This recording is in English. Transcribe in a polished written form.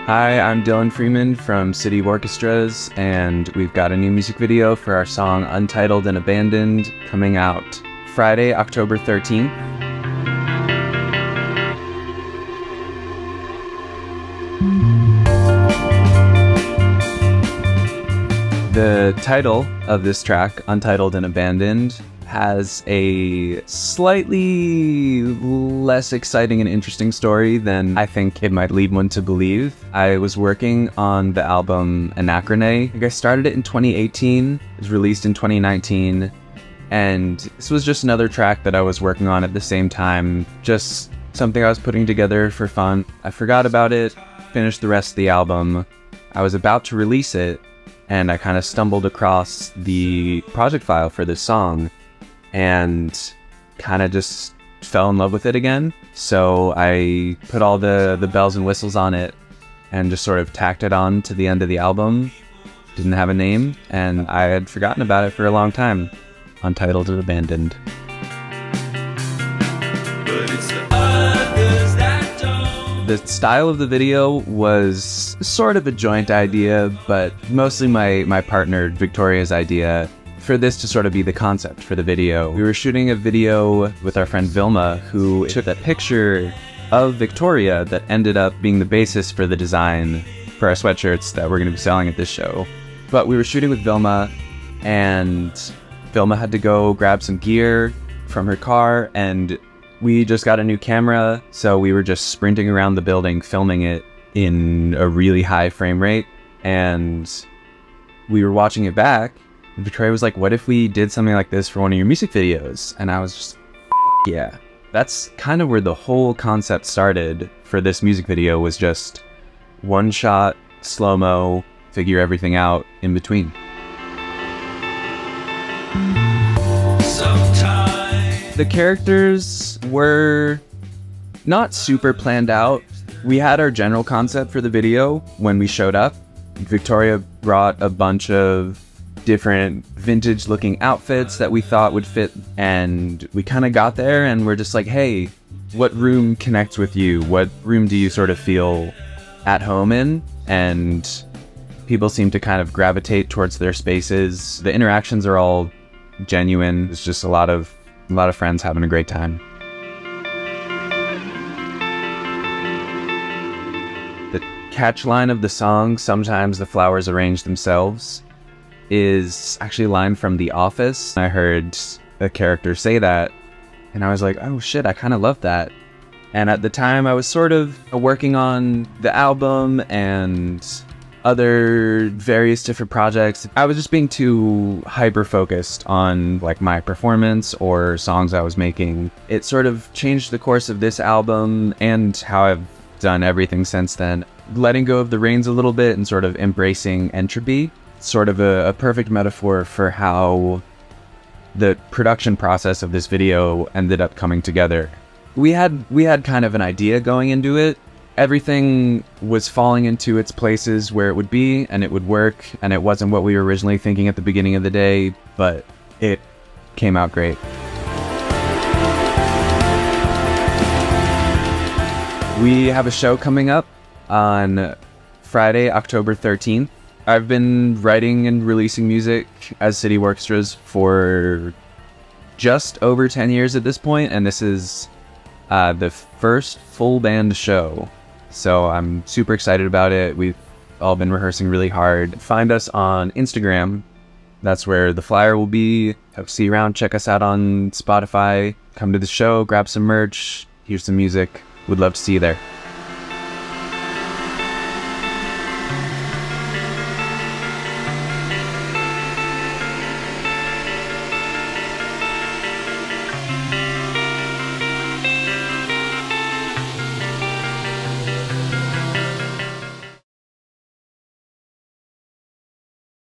Hi, I'm Dylan Freeman from City Orchestras, and we've got a new music video for our song Untitled and Abandoned coming out Friday, October 13th. The title of this track, Untitled and Abandoned, has a slightly less exciting and interesting story than I think it might lead one to believe. I was working on the album Anachrone. I think I started it in 2018, it was released in 2019, and this was just another track that I was working on at the same time, just something I was putting together for fun. I forgot about it, finished the rest of the album. I was about to release it, and I kind of stumbled across the project file for this song and kind of just fell in love with it again. So I put all the bells and whistles on it and just sort of tacked it on to the end of the album. Didn't have a name, and I had forgotten about it for a long time. Untitled and Abandoned. But it's the others that don't. The style of the video was sort of a joint idea, but mostly my partner Victoria's idea for this to sort of be the concept for the video. We were shooting a video with our friend Vilma, who took that picture of Victoria that ended up being the basis for the design for our sweatshirts that we're going to be selling at this show. But we were shooting with Vilma, and Vilma had to go grab some gear from her car, and we just got a new camera, so we were just sprinting around the building filming it in a really high frame rate, and we were watching it back, and Victoria was like, what if we did something like this for one of your music videos? And I was just, yeah. That's kind of where the whole concept started for this music video, was just one shot, slow-mo, figure everything out in between. The characters were not super planned out. We had our general concept for the video when we showed up. Victoria brought a bunch of different vintage looking outfits that we thought would fit, and we kind of got there and we're just like, hey, what room connects with you? What room do you sort of feel at home in? And people seem to kind of gravitate towards their spaces. The interactions are all genuine. It's just a lot of friends having a great time. The catch line of the song, "Sometimes the flowers arrange themselves," is actually a line from The Office. I heard a character say that, and I was like, oh shit, I kind of love that. And at the time, I was sort of working on the album and other various different projects. I was just being too hyper-focused on like my performance or songs I was making. It sort of changed the course of this album and how I've done everything since then. Letting go of the reins a little bit and sort of embracing entropy. Sort of a perfect metaphor for how the production process of this video ended up coming together. We had kind of an idea going into it. Everything was falling into its places where it would be, and it would work, and it wasn't what we were originally thinking at the beginning of the day, but it came out great. We have a show coming up on Friday, October 13th. I've been writing and releasing music as City Orchestras for just over 10 years at this point, and this is the first full band show. So I'm super excited about it. We've all been rehearsing really hard. Find us on Instagram. That's where the flyer will be. Hope to see you around. Check us out on Spotify. Come to the show, grab some merch, hear some music. Would love to see you there.